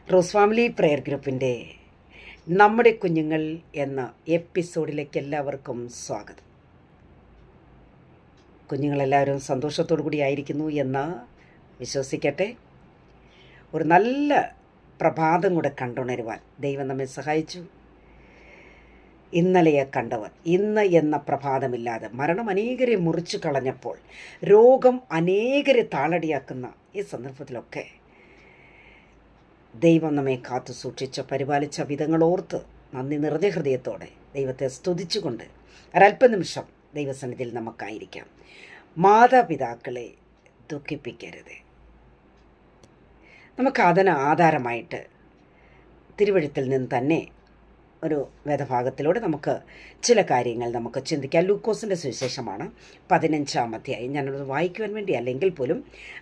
Rose family prayer ഗ്രൂപ്പിൻ്റെ നമ്മുടെ കുഞ്ഞുങ്ങൾ എന്ന എപ്പിസോഡിലേക്ക് എല്ലാവർക്കും സ്വാഗതം. കുഞ്ഞുങ്ങളെല്ലാവരും സന്തോഷത്തോടു കൂടി ആയിരിക്കുന്നു എന്ന് വിശ്വസിക്കട്ടെ. ഒരു നല്ല പ്രഭാതം കൂടെ കണ്ടുണരുവാൻ ദൈവം നമ്മെ സഹായിച്ചു. ഇന്നലെയെ കണ്ടവർ ഇന്ന് എന്ന പ്രഭാതമില്ലാതെ മരണം അനേകരെ മുറിച്ചു കളഞ്ഞപ്പോൾ, രോഗം അനേകരെ താളടിയാക്കുന്ന ഈ സന്ദർഭത്തിലൊക്കെ ദൈവം നമ്മെ കാത്തു സൂക്ഷിച്ച പരിപാലിച്ച വിധങ്ങളോർത്ത് നന്ദി നിറഞ്ഞ ഹൃദയത്തോടെ ദൈവത്തെ സ്തുതിച്ചുകൊണ്ട് ഒരല്പനിമിഷം ദൈവസന്നിധിയിൽ നമുക്കായിരിക്കാം. മാതാപിതാക്കളെ ദുഃഖിപ്പിക്കരുത്. നമുക്ക് അതിന് ആധാരമായിട്ട് തിരുവഴുത്തിൽ നിന്ന് തന്നെ ഒരു വേദഭാഗത്തിലൂടെ നമുക്ക് ചില കാര്യങ്ങൾ നമുക്ക് ചിന്തിക്കാം. ലൂക്കോസിൻ്റെ സുവിശേഷമാണ് 15-ാം അധ്യായം. ഞാനത് വായിക്കുവാൻ വേണ്ടി അല്ലെങ്കിൽ പോലും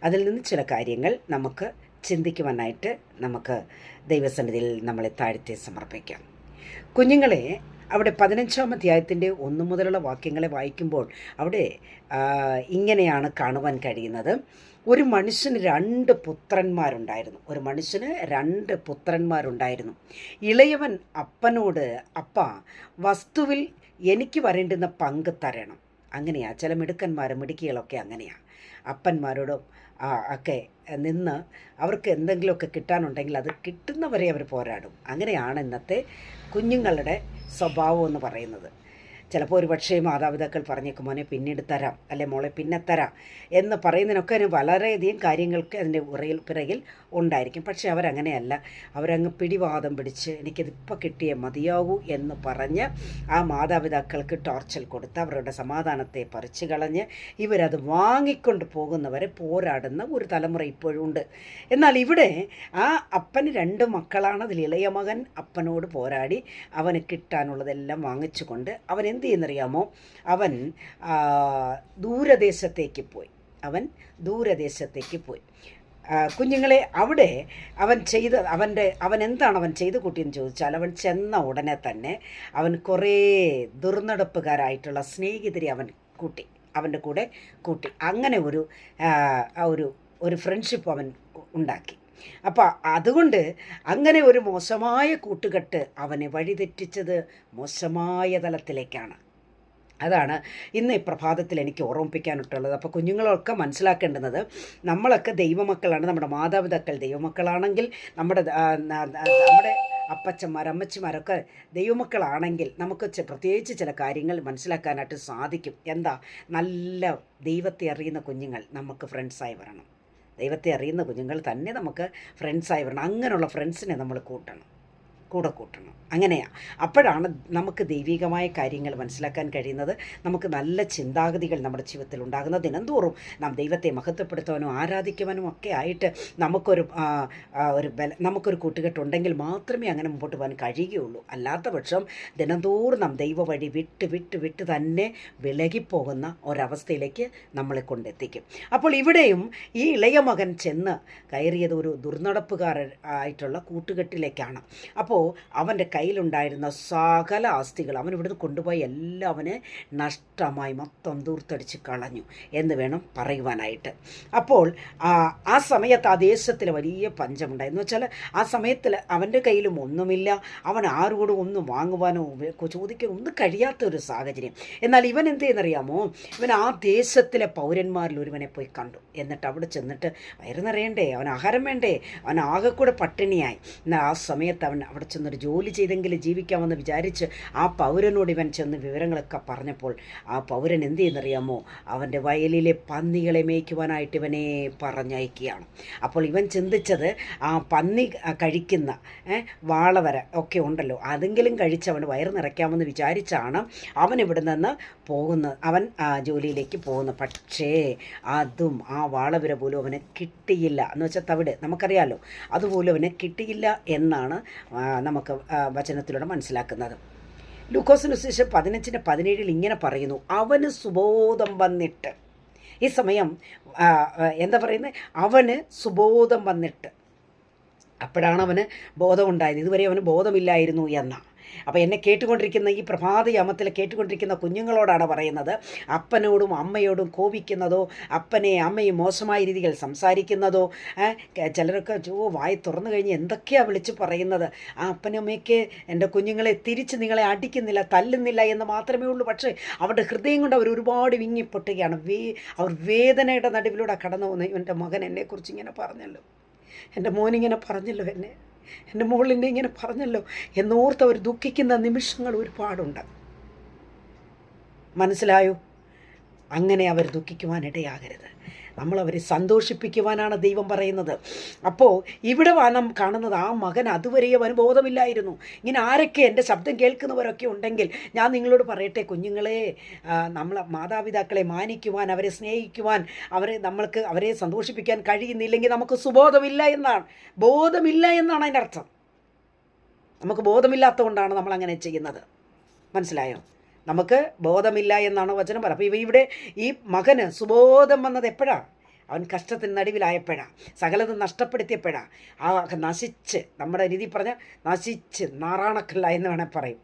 അതിൽ നിന്ന് ചില കാര്യങ്ങൾ നമുക്ക് ചിന്തിക്കുവാനായിട്ട് നമുക്ക് ദൈവസന്നിധിയിൽ നമ്മളെ താഴ്ത്തി സമർപ്പിക്കാം. കുഞ്ഞുങ്ങളെ അവിടെ 15-ാം അധ്യായത്തിൻ്റെ 1 മുതലുള്ള വാക്യങ്ങളെ വായിക്കുമ്പോൾ അവിടെ ഇങ്ങനെയാണ് കാണുവാൻ കഴിയുന്നത്. ഒരു മനുഷ്യന് 2 പുത്രന്മാരുണ്ടായിരുന്നു. ഇളയവൻ അപ്പനോട്, അപ്പ, വസ്തുവിൽ എനിക്ക് വരേണ്ടുന്ന പങ്ക് തരണം. അങ്ങനെയാണ് ചില മിടുക്കികളൊക്കെ അങ്ങനെയാണ്. അപ്പന്മാരോടും ഒക്കെ നിന്ന് അവർക്ക് എന്തെങ്കിലുമൊക്കെ കിട്ടാനുണ്ടെങ്കിൽ അത് കിട്ടുന്നവരെ അവർ പോരാടും. അങ്ങനെയാണ് ഇന്നത്തെ കുഞ്ഞുങ്ങളുടെ സ്വഭാവം എന്ന് പറയുന്നത്. ചിലപ്പോൾ ഒരു പക്ഷേ മാതാപിതാക്കൾ പറഞ്ഞേക്കും, മോനെ പിന്നീട് തരാം, അല്ലെ മോളെ പിന്നെ തരാം എന്ന് പറയുന്നതിനൊക്കെ അതിന് വളരെയധികം കാര്യങ്ങൾക്ക് അതിൻ്റെ പിറകിൽ ഉണ്ടായിരിക്കും. പക്ഷേ അവരങ്ങനെയല്ല. അവരങ്ങ് പിടിവാദം പിടിച്ച് എനിക്കിതിപ്പോൾ കിട്ടിയേ മതിയാകൂ എന്ന് പറഞ്ഞ് ആ മാതാപിതാക്കൾക്ക് ടോർച്ചൽ കൊടുത്ത് അവരുടെ സമാധാനത്തെ പറിച്ചു കളഞ്ഞ് ഇവരത് വാങ്ങിക്കൊണ്ട് പോകുന്നവരെ പോരാടുന്ന ഒരു തലമുറ ഇപ്പോഴും ഉണ്ട്. എന്നാൽ ഇവിടെ ആ അപ്പന് 2 മക്കളാണ്. അതിൽ ഇളയ മകൻ അപ്പനോട് പോരാടി അവന് കിട്ടാനുള്ളതെല്ലാം വാങ്ങിച്ചുകൊണ്ട് അവൻ എന്ത് ചെയ്യുന്നറിയാമോ, അവൻ ദൂരദേശത്തേക്ക് പോയി. കുഞ്ഞുങ്ങളെ അവിടെ അവൻ എന്താണ് അവൻ ചെയ്തു കൂട്ടിയെന്ന് ചോദിച്ചാൽ, അവൻ ചെന്ന ഉടനെ തന്നെ അവൻ കുറേ ദുർനടപ്പുകാരായിട്ടുള്ള സ്നേഹിതരെ അവൻ്റെ കൂടെ കൂട്ടി. അങ്ങനെ ഒരു ഫ്രണ്ട്ഷിപ്പ് അവൻ ഉണ്ടാക്കി. അപ്പോൾ അതുകൊണ്ട് അങ്ങനെ ഒരു മോശമായ കൂട്ടുകെട്ട് അവനെ വഴിതെറ്റിച്ചത് മോശമായ തലത്തിലേക്കാണ്. അതാണ് ഇന്ന് ഈ പ്രഭാതത്തിൽ എനിക്ക് ഓർമ്മിപ്പിക്കാനിട്ടുള്ളത്. അപ്പോൾ കുഞ്ഞുങ്ങളൊക്കെ മനസ്സിലാക്കേണ്ടുന്നത്, നമ്മളൊക്കെ ദൈവമക്കളാണ്. നമ്മുടെ മാതാപിതാക്കൾ ദൈവമക്കളാണെങ്കിൽ, നമ്മുടെ അപ്പച്ചന്മാർ അമ്മച്ചിമാരൊക്കെ ദൈവമക്കളാണെങ്കിൽ നമുക്ക് പ്രത്യേകിച്ച് ചില കാര്യങ്ങൾ മനസ്സിലാക്കാനായിട്ട് സാധിക്കും. എന്താ, നല്ല ദൈവത്തെ അറിയുന്ന കുഞ്ഞുങ്ങൾ നമുക്ക് ഫ്രണ്ട്സായി വരണം. ദൈവത്തെ അറിയുന്ന കുഞ്ഞുങ്ങൾ തന്നെ നമുക്ക് ഫ്രണ്ട്സായി വരണം. അങ്ങനെയുള്ള ഫ്രണ്ട്സിനെ നമ്മൾ കൂടെ കൂട്ടണം. അങ്ങനെയാണ്. അപ്പോഴാണ് നമുക്ക് ദൈവികമായ കാര്യങ്ങൾ മനസ്സിലാക്കാൻ കഴിയുന്നത്. നമുക്ക് നല്ല ചിന്താഗതികൾ നമ്മുടെ ജീവിതത്തിൽ ഉണ്ടാകുന്നത്. ദിനംതോറും നാം ദൈവത്തെ മഹത്വപ്പെടുത്തുവാനും ആരാധിക്കുവാനും ഒക്കെ ആയിട്ട് നമുക്കൊരു കൂട്ടുകെട്ടുണ്ടെങ്കിൽ മാത്രമേ അങ്ങനെ മുമ്പോട്ട് പോകാൻ കഴിയുകയുള്ളൂ. അല്ലാത്ത പക്ഷം ദിനംതോറും നാം ദൈവ വഴി വിട്ട് തന്നെ വിലകിപ്പോകുന്ന ഒരവസ്ഥയിലേക്ക് നമ്മളെ കൊണ്ടെത്തിക്കും. അപ്പോൾ ഇവിടെയും ഈ ഇളയ മകൻ ചെന്ന് കയറിയത് ഒരു ദുർനടപ്പുകാരായിട്ടുള്ള കൂട്ടുകെട്ടിലേക്കാണ്. അപ്പോൾ അവൻ്റെ കയ്യിലുണ്ടായിരുന്ന സകല ആസ്തികൾ അവൻ ഇവിടുന്ന് കൊണ്ടുപോയി എല്ലാം അവന് നഷ്ടമായി മൊത്തം ദൂർത്തടിച്ച് കളഞ്ഞു എന്ന് വേണം പറയുവാനായിട്ട്. അപ്പോൾ ആ സമയത്ത് ആ ദേശത്തിൽ വലിയ പഞ്ചമുണ്ടായി. എന്ന് വെച്ചാൽ ആ സമയത്തിൽ അവൻ്റെ കയ്യിലും ഒന്നുമില്ല. അവൻ ആരോടും ഒന്നും വാങ്ങുവാനോ ചോദിക്കാനോ ഒന്നും കഴിയാത്തൊരു സാഹചര്യം. എന്നാൽ ഇവൻ എന്ത് ചെയ്യുന്നറിയാമോ, ഇവൻ ആ ദേശത്തിലെ പൗരന്മാരിൽ ഒരുവനെ പോയി കണ്ടു. എന്നിട്ട് അവിടെ ചെന്നിട്ട് വയറ് നിറയണ്ടേ, അവൻ ആഹാരം വേണ്ടേ, അവൻ ആകെ കൂടെ പട്ടിണിയായി. എന്നാൽ ആ സമയത്ത് അവൻ അവിടെ ചെന്നൊരു ജോലി ചെയ്തെങ്കിലും ജീവിക്കാമെന്ന് വിചാരിച്ച് ആ പൗരനോട് ഇവൻ ചെന്ന് വിവരങ്ങളൊക്കെ പറഞ്ഞപ്പോൾ ആ പൗരൻ എന്ത് ചെയ്യുന്നറിയാമോ, അവൻ്റെ വയലിലെ പന്നികളെ മേയ്ക്കുവാനായിട്ട് ഇവനെ പറഞ്ഞയക്കുകയാണ്. അപ്പോൾ ഇവൻ ചിന്തിച്ചത് ആ പന്നി കഴിക്കുന്ന വാളവര ഒക്കെ ഉണ്ടല്ലോ, അതെങ്കിലും കഴിച്ചവൻ വയറ് നിറയ്ക്കാമെന്ന് വിചാരിച്ചാണ് അവൻ ഇവിടെ നിന്ന് പോകുന്നത്, അവൻ ജോലിയിലേക്ക് പോകുന്നത്. പക്ഷേ അതും ആ വാളവര പോലും അവന് കിട്ടിയില്ല. എന്ന് വെച്ചാൽ തവിട് നമുക്കറിയാമല്ലോ, അതുപോലും അവന് കിട്ടിയില്ല എന്നാണ് നമുക്ക് വചനത്തിലൂടെ മനസ്സിലാക്കുന്നത്. ലൂക്കോസിന് സുവിശേഷം 15:17 ഇങ്ങനെ പറയുന്നു, അവന് സുബോധം വന്നിട്ട്. ഈ സമയം എന്താ പറയുന്നത്, അവന് സുബോധം വന്നിട്ട്. അപ്പോഴാണ് അവന് ബോധമുണ്ടായത്. ഇതുവരെ അവന് ബോധമില്ലായിരുന്നു എന്നാണ്. അപ്പോൾ എന്നെ കേട്ടുകൊണ്ടിരിക്കുന്ന ഈ പ്രഭാതയാമത്തിൽ കേട്ടുകൊണ്ടിരിക്കുന്ന കുഞ്ഞുങ്ങളോടാണ് പറയുന്നത്, അപ്പനോടും അമ്മയോടും കോപിക്കുന്നതോ അപ്പനെ അമ്മയും മോശമായ രീതിയിൽ സംസാരിക്കുന്നതോ, ചിലരൊക്കെ വായി തുറന്നു കഴിഞ്ഞ് എന്തൊക്കെയാണ് വിളിച്ച് പറയുന്നത്, ആ അപ്പനമ്മയ്ക്ക് എൻ്റെ കുഞ്ഞുങ്ങളെ തിരിച്ച് നിങ്ങളെ അടിക്കുന്നില്ല തല്ലുന്നില്ല എന്ന് മാത്രമേ ഉള്ളൂ. പക്ഷേ അവരുടെ ഹൃദയം കൊണ്ട് അവർ ഒരുപാട് വിങ്ങിപ്പൊട്ടുകയാണ്. അവർ വേദനയുടെ നടുവിലൂടെ കടന്നു പോകുന്നു. എൻ്റെ മകൻ എന്നെക്കുറിച്ച് ഇങ്ങനെ പറഞ്ഞല്ലോ, എൻ്റെ മോനിങ്ങനെ പറഞ്ഞല്ലോ, എൻ്റെ മോളിനെ ഇങ്ങനെ പറഞ്ഞല്ലോ എന്നോർത്ത് അവർ ദുഃഖിക്കുന്ന നിമിഷങ്ങൾ ഒരുപാടുണ്ട്. മനസ്സിലായോ? അങ്ങനെ അവർ ദുഃഖിക്കുവാനിടയാകരുത്. നമ്മളവരെ സന്തോഷിപ്പിക്കുവാനാണ് ദൈവം പറയുന്നത്. അപ്പോൾ ഇവിടെ നാം കാണുന്നത് ആ മകൻ അതുവരെ അവന് ബോധമില്ലായിരുന്നു. ഇങ്ങനെ ആരൊക്കെ എൻ്റെ ശബ്ദം കേൾക്കുന്നവരൊക്കെ ഉണ്ടെങ്കിൽ ഞാൻ നിങ്ങളോട് പറയട്ടെ കുഞ്ഞുങ്ങളെ, നമ്മൾ മാതാപിതാക്കളെ മാനിക്കുവാൻ, അവരെ സ്നേഹിക്കുവാൻ, അവരെ സന്തോഷിപ്പിക്കാൻ കഴിയുന്നില്ലെങ്കിൽ നമുക്ക് സുബോധമില്ല എന്നാണ്, ബോധമില്ല എന്നാണ് അതിൻ്റെ അർത്ഥം. നമുക്ക് ബോധമില്ലാത്തതുകൊണ്ടാണ് നമ്മളങ്ങനെ ചെയ്യുന്നത്. മനസ്സിലായോ? നമുക്ക് ബോധമില്ല എന്നാണ് വചനം പറയുക. അപ്പോൾ ഇവിടെ ഈ മകന് സുബോധം വന്നത് എപ്പോഴാണ്? അവൻ കഷ്ടത്തിന് നടുവിലായപ്പോഴാണ്, സകലതും നഷ്ടപ്പെടുത്തിയപ്പോഴാണ്, നശിച്ച്, നമ്മുടെ രീതി പറഞ്ഞാൽ നശിച്ച് നാറാണക്കല്ല എന്ന് വേണേൽ പറയും.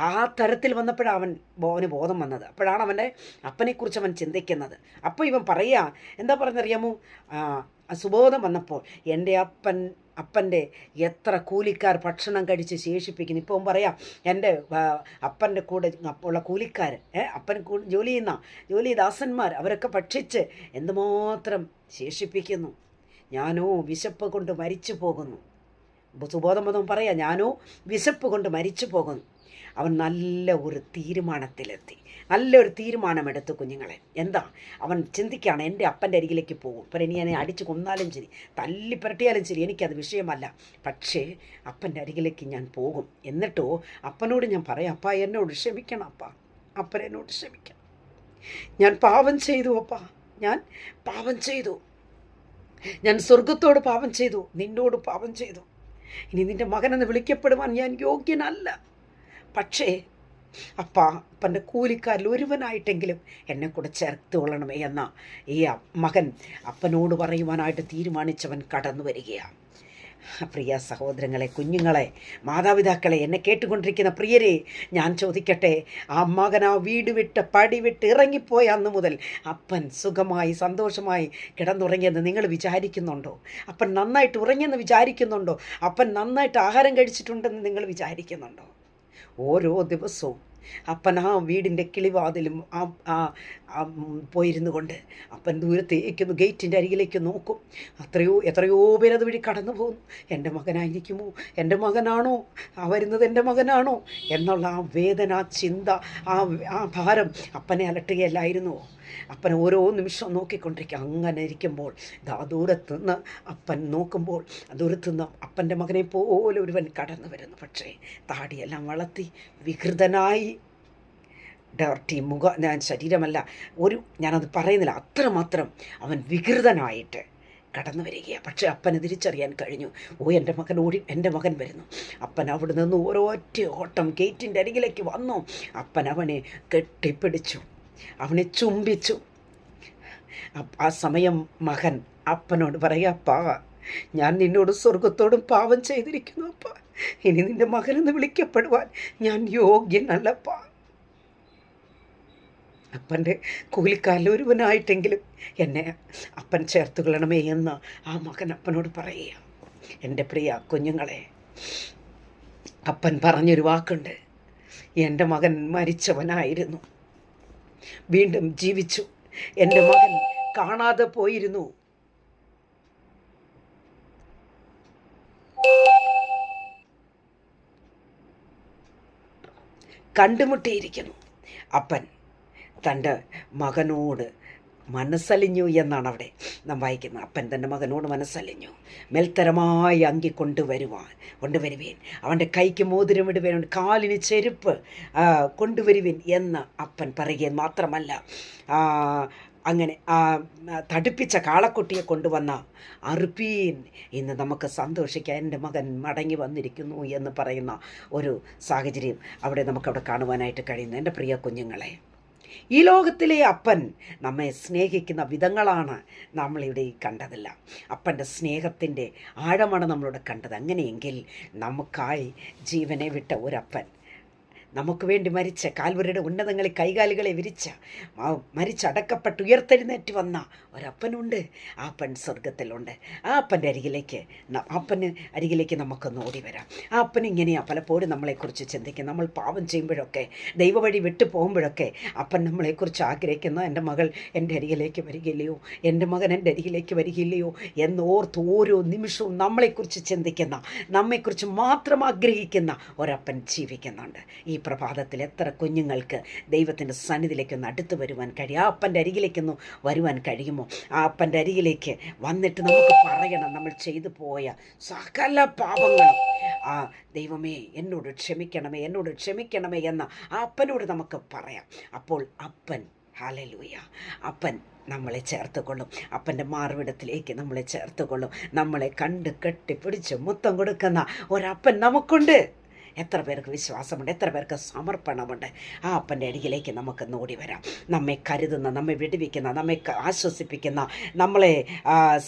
ആ തരത്തിൽ വന്നപ്പോഴാണ് അവന് ബോധം വന്നത്. അപ്പോഴാണ് അവൻ്റെ അപ്പനെക്കുറിച്ച് അവൻ ചിന്തിക്കുന്നത്. അപ്പോൾ ഇവൻ പറയുക, എന്താ പറഞ്ഞറിയാമോ, സുബോധം വന്നപ്പോൾ എൻ്റെ അപ്പൻ്റെ എത്ര കൂലിക്കാർ ഭക്ഷണം കഴിച്ച് ശേഷിപ്പിക്കുന്നു. ഇപ്പം പറയാം, എൻ്റെ അപ്പൻ്റെ കൂടെ ഉള്ള കൂലിക്കാർ, അപ്പൻ ജോലി ദാസന്മാർ, അവരൊക്കെ ഭക്ഷിച്ച് എന്തുമാത്രം ശേഷിപ്പിക്കുന്നു. ഞാനോ വിശപ്പ് കൊണ്ട് മരിച്ചു പോകുന്നു. സുബോധം വന്നവൻ പറയാം, ഞാനോ വിശപ്പ് കൊണ്ട് മരിച്ചു പോകുന്നു. അവൻ നല്ല ഒരു തീരുമാനത്തിലെത്തി, നല്ലൊരു തീരുമാനമെടുത്തു കുഞ്ഞുങ്ങളെ. എന്താ അവൻ ചിന്തിക്കുകയാണ്, എൻ്റെ അപ്പൻ്റെ അരികിലേക്ക് പോകും. ഇപ്പം ഇനി എന്നെ അടിച്ചു കൊന്നാലും ശരി, തല്ലിപ്പരട്ടിയാലും ശരി, എനിക്കത് വിഷയമല്ല. പക്ഷേ അപ്പൻ്റെ അരികിലേക്ക് ഞാൻ പോകും. എന്നിട്ടോ അപ്പനോട് ഞാൻ പറയാം, അപ്പ എന്നോട് ക്ഷമിക്കണം, അപ്പൻ എന്നോട് ക്ഷമിക്കണം, ഞാൻ പാപം ചെയ്തു അപ്പ, ഞാൻ പാപം ചെയ്തു, ഞാൻ സ്വർഗത്തോട് പാപം ചെയ്തു, നിന്നോട് പാപം ചെയ്തു. ഇനി നിൻ്റെ മകനെന്ന് വിളിക്കപ്പെടുവാൻ ഞാൻ യോഗ്യനല്ല. പക്ഷേ അപ്പൻ്റെ കൂലിക്കാരിൽ ഒരുവനായിട്ടെങ്കിലും എന്നെ കൂടെ ചേർത്ത് കൊള്ളണമേ എന്ന ഈ മകൻ അപ്പനോട് പറയുവാനായിട്ട് തീരുമാനിച്ചവൻ കടന്നു വരികയാണ്. പ്രിയ സഹോദരങ്ങളെ, കുഞ്ഞുങ്ങളെ, മാതാപിതാക്കളെ, എന്നെ കേട്ടുകൊണ്ടിരിക്കുന്ന പ്രിയരെ, ഞാൻ ചോദിക്കട്ടെ, ആ മകൻ ആ വീട് വിട്ട് പടി വിട്ട് ഇറങ്ങിപ്പോയ അന്ന് മുതൽ അപ്പൻ സുഖമായി സന്തോഷമായി കിടന്നുറങ്ങിയെന്ന് നിങ്ങൾ വിചാരിക്കുന്നുണ്ടോ? അപ്പൻ നന്നായിട്ട് ഉറങ്ങിയെന്ന് വിചാരിക്കുന്നുണ്ടോ? അപ്പൻ നന്നായിട്ട് ആഹാരം കഴിച്ചിട്ടുണ്ടെന്ന് നിങ്ങൾ വിചാരിക്കുന്നുണ്ടോ? ഓരോ ദിവസവും അപ്പൻ ആ വീടിൻ്റെ കിളിവാതിലും പോയിരുന്നു കൊണ്ട് അപ്പൻ ദൂരത്തേക്കൊന്ന് ഗേറ്റിൻ്റെ അരികിലേക്ക് നോക്കും. എത്രയോ പേരത് വഴി കടന്നു പോകുന്നു. എൻ്റെ മകനായിരിക്കുമോ, എൻ്റെ മകനാണോ, വരുന്നത് എൻ്റെ മകനാണോ എന്നുള്ള ആ വേദന, ചിന്ത, ആ ഭാരം അപ്പനെ അലട്ടുകയല്ലായിരുന്നുവോ? അപ്പൻ ഓരോ നിമിഷവും നോക്കിക്കൊണ്ടിരിക്കുക. അങ്ങനെ ഇരിക്കുമ്പോൾ ദൂരത്തുനിന്ന് അപ്പൻ നോക്കുമ്പോൾ ദൂരത്തുനിന്ന് അപ്പൻ്റെ മകനെ പോലെ ഒരുവൻ കടന്നു വരുന്നു. പക്ഷേ താടിയെല്ലാം വളർത്തി വികൃതനായി, ഡർട്ടി ശരീരമല്ല, ഞാനത് പറയുന്നില്ല, അത്രമാത്രം അവൻ വികൃതനായിട്ട് കടന്നു വരികയാണ്. പക്ഷേ അപ്പന് തിരിച്ചറിയാൻ കഴിഞ്ഞു, എൻ്റെ മകൻ വരുന്നു. അപ്പൻ അവിടെ നിന്ന് ഓരോറ്റ ഓട്ടം ഗേറ്റിൻ്റെ അരികിലേക്ക് വന്നു. അപ്പൻ അവനെ കെട്ടിപ്പിടിച്ചു, അവനെ ചുംബിച്ചു. ആ സമയം മകൻ അപ്പനോട് പറയാ, അപ്പാ, ഞാൻ നിന്നോട് സ്വർഗത്തോടും പാപം ചെയ്തിരിക്കുന്നു അപ്പ, ഇനി നിൻ്റെ മകനെന്ന് വിളിക്കപ്പെടുവാൻ ഞാൻ യോഗ്യനല്ലപ്പാ. അപ്പൻ്റെ കൂലിക്കാരിൽ ഒരുവനായിട്ടെങ്കിലും എന്നെ അപ്പൻ ചേർത്ത് കൊള്ളണമേ എന്ന് ആ മകൻ അപ്പനോട് പറയുക. എൻ്റെ പ്രിയ കുഞ്ഞുങ്ങളെ, അപ്പൻ പറഞ്ഞൊരു വാക്കുണ്ട്, എൻ്റെ മകൻ മരിച്ചവനായിരുന്നു, വീണ്ടും ജീവിച്ചു, എൻ്റെ മകൻ കാണാതെ പോയിരുന്നു, കണ്ടുമുട്ടിയിരിക്കുന്നു. അപ്പൻ തൻ്റെ മകനോട് മനസ്സലിഞ്ഞു എന്നാണ് അവിടെ നാം വായിക്കുന്നത്. അപ്പൻ തൻ്റെ മകനോട് മനസ്സലിഞ്ഞു. മേൽത്തരമായ അങ്കി കൊണ്ടുവരുവേൻ, അവൻ്റെ കൈക്ക് മോതിരമിടുവേൻ, കാലിന് ചെരുപ്പ് കൊണ്ടുവരുവേൻ എന്ന് അപ്പൻ പറയുകയും മാത്രമല്ല, അങ്ങനെ തടുപ്പിച്ച കാളക്കുട്ടിയെ കൊണ്ടുവന്ന അറുപ്പീൻ, ഇന്ന് നമുക്ക് സന്തോഷിക്കാൻ എൻ്റെ മകൻ മടങ്ങി വന്നിരിക്കുന്നു എന്ന് പറയുന്ന ഒരു സാഹചര്യം നമുക്കവിടെ കാണുവാനായിട്ട് കഴിയുന്നു. എൻ്റെ പ്രിയ കുഞ്ഞുങ്ങളെ, ഈ ലോകത്തിലെ അപ്പൻ നമ്മെ സ്നേഹിക്കുന്ന വിധങ്ങളാണ് നമ്മളിവിടെ കണ്ടതല്ല. അപ്പൻ്റെ സ്നേഹത്തിൻ്റെ ആഴമാണ് നമ്മളിവിടെ കണ്ടത്. അങ്ങനെയെങ്കിൽ നമുക്കായി ജീവനെ വിട്ട ഒരപ്പൻ നമുക്ക് വേണ്ടി മരിച്ച, കാൽവരിയുടെ ഉന്നതങ്ങളിൽ കൈകാലുകളെ വിരിച്ച, മരിച്ചടക്കപ്പെട്ട് ഉയർത്തെഴുന്നേറ്റ് വന്ന ഒരപ്പനുണ്ട്. ആ അപ്പൻ സ്വർഗത്തിലുണ്ട്. ആ അപ്പൻ്റെ അരികിലേക്ക് നമുക്കൊന്ന് ഓടി വരാം. ആ അപ്പൻ ഇങ്ങനെയാണ് പലപ്പോഴും നമ്മളെക്കുറിച്ച് ചിന്തിക്കും. നമ്മൾ പാപം ചെയ്യുമ്പോഴൊക്കെ, ദൈവവഴി വിട്ടു പോകുമ്പോഴൊക്കെ അപ്പൻ നമ്മളെക്കുറിച്ച് ആഗ്രഹിക്കുന്ന, എൻ്റെ മകൾ എൻ്റെ അരികിലേക്ക് വരികയില്ലയോ, എൻ്റെ മകൻ എൻ്റെ അരികിലേക്ക് വരികയില്ലയോ എന്നോർത്ത് ഓരോ നിമിഷവും നമ്മളെക്കുറിച്ച് ചിന്തിക്കുന്ന, നമ്മെക്കുറിച്ച് മാത്രം ആഗ്രഹിക്കുന്ന ഒരപ്പൻ ജീവിക്കുന്നുണ്ട്. ഈ പ്രഭാതത്തിൽ എത്ര കുഞ്ഞുങ്ങൾക്ക് ദൈവത്തിൻ്റെ സന്നിധിയിലേക്കൊന്ന് അടുത്ത് വരുവാൻ കഴിയും? ആ അപ്പൻ്റെ അരികിലേക്കൊന്ന് വരുവാൻ കഴിയുമോ? ആ അപ്പൻ്റെ അരികിലേക്ക് വന്നിട്ട് നമുക്ക് പറയണം, നമ്മൾ ചെയ്തു പോയ സകല പാപങ്ങളും ആ ദൈവമേ എന്നോട് ക്ഷമിക്കണമേ എന്ന ആ അപ്പനോട് നമുക്ക് പറയാം. അപ്പോൾ അപ്പൻ, ഹല്ലേലൂയ, അപ്പൻ നമ്മളെ ചേർത്തുകൊള്ളും. അപ്പൻ്റെ മാർവിടത്തിലേക്ക് നമ്മളെ ചേർത്തുകൊള്ളും. നമ്മളെ കണ്ട് കെട്ടിപ്പിടിച്ച് മുത്തം കൊടുക്കുന്ന ഒരപ്പൻ നമുക്കുണ്ട്. എത്ര പേർക്ക് വിശ്വാസമുണ്ട്, എത്ര പേർക്ക് സമർപ്പണമുണ്ട്? ആ അപ്പൻ്റെ അരികിലേക്ക് നമുക്ക് ഓടി വരാം. നമ്മെ കരുതുന്ന, നമ്മെ വിടുവിക്കുന്ന, നമ്മെ ആശ്വസിപ്പിക്കുന്ന, നമ്മളെ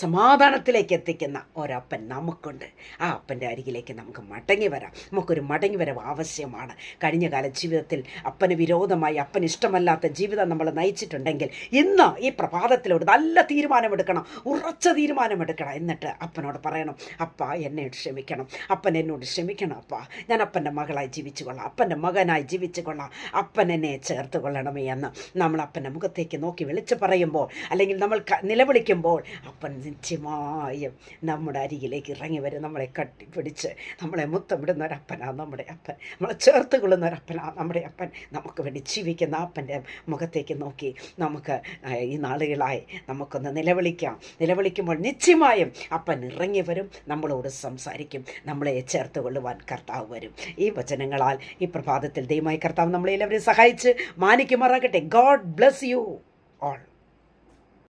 സമാധാനത്തിലേക്ക് എത്തിക്കുന്ന ഒരപ്പൻ നമുക്കുണ്ട്. ആ അപ്പൻ്റെ അരികിലേക്ക് നമുക്ക് മടങ്ങി വരാം. നമുക്കൊരു മടങ്ങി വരവ് ആവശ്യമാണ്. കഴിഞ്ഞ കാല ജീവിതത്തിൽ അപ്പന് വിരോധമായി, അപ്പന് ഇഷ്ടമല്ലാത്ത ജീവിതം നമ്മൾ നയിച്ചിട്ടുണ്ടെങ്കിൽ ഇന്ന് ഈ പ്രഭാതത്തിൽ ഒരു നല്ല തീരുമാനമെടുക്കണം, ഉറച്ച തീരുമാനമെടുക്കണം. എന്നിട്ട് അപ്പനോട് പറയണം, അപ്പ എന്നെ ക്ഷമിക്കണം, അപ്പൻ എന്നോട് ക്ഷമിക്കണം, അപ്പ ഞാൻ അപ്പൻ്റെ മകളായി ജീവിച്ചു കൊള്ളാം, അപ്പൻ്റെ മകനായി ജീവിച്ചു കൊള്ളാം, അപ്പൻ എന്നെ ചേർത്ത് കൊള്ളണമേ എന്ന് നമ്മൾ അപ്പൻ്റെ മുഖത്തേക്ക് നോക്കി വിളിച്ചു പറയുമ്പോൾ, അല്ലെങ്കിൽ നമ്മൾ നിലവിളിക്കുമ്പോൾ അപ്പൻ നിശ്ചയമായും നമ്മുടെ അരികിലേക്ക് ഇറങ്ങി വരും. നമ്മളെ കട്ടിപ്പിടിച്ച് നമ്മളെ മുത്തമിടുന്ന ഒരപ്പനാണ് നമ്മുടെ അപ്പൻ, നമ്മളെ ചേർത്ത് കൊള്ളുന്ന ഒരപ്പനാണ് നമ്മുടെ അപ്പൻ. നമുക്ക് വേണ്ടി ജീവിക്കുന്ന അപ്പൻ്റെ മുഖത്തേക്ക് നോക്കി നമുക്ക് ഈ നാളുകളായി നമുക്കൊന്ന് നിലവിളിക്കുമ്പോൾ നിശ്ചയമായും അപ്പൻ ഇറങ്ങി വരും, നമ്മളോട് സംസാരിക്കും, നമ്മളെ ചേർത്ത് കൊള്ളുവാൻ കർത്താവ് വരും. ഈ വചനങ്ങളാൽ ഈ പ്രഭാതത്തിൽ ദൈവമായ കർത്താവ് നമ്മളെല്ലാവരെയും സഹായിച്ച് മാനിക്കുമാറാകട്ടെ. God bless you all.